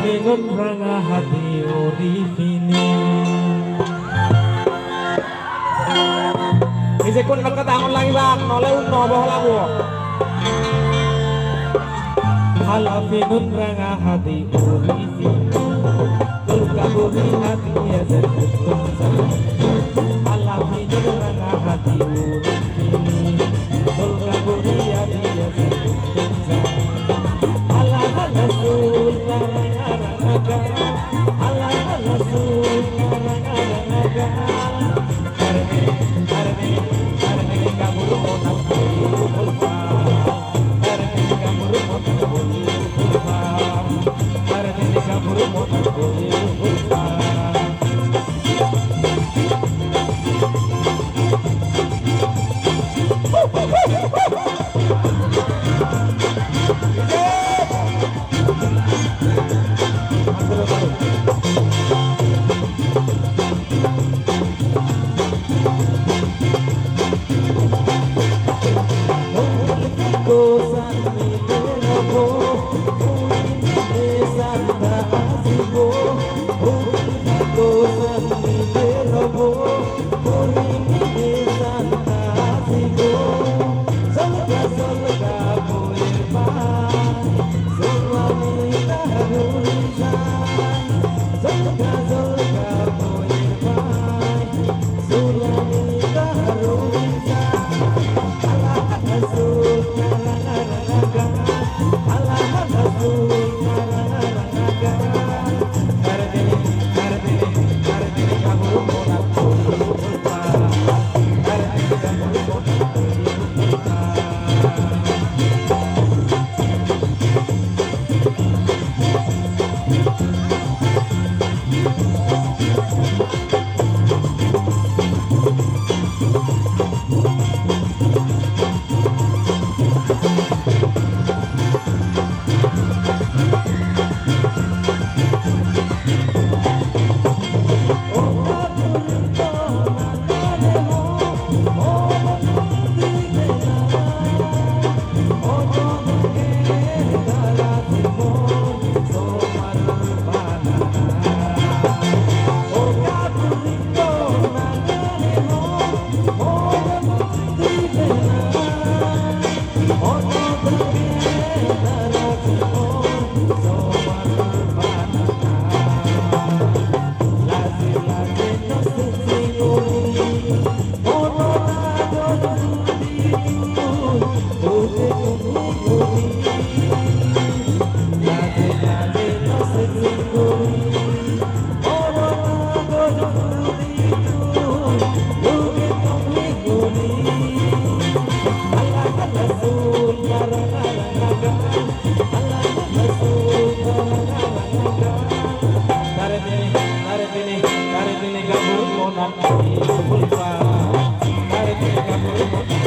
Fingon ranga hati ori fini. Isi kun tangan lagi bang, noleh unno bohla bu. Hala fingon ranga hati ori fini. Tulka buri hati ya zerkutum sana. Hala fingon ranga hati ori fini. Tulka buri hati ya zerkutum sana. Hala hala sul ranga ranga. Hala hala sul ranga ranga. Karne kabur monam ulfa. Karne kabur monam ulfa. Karne kabur monam ulfa. Kabur monam ulfa. Karne kabur monam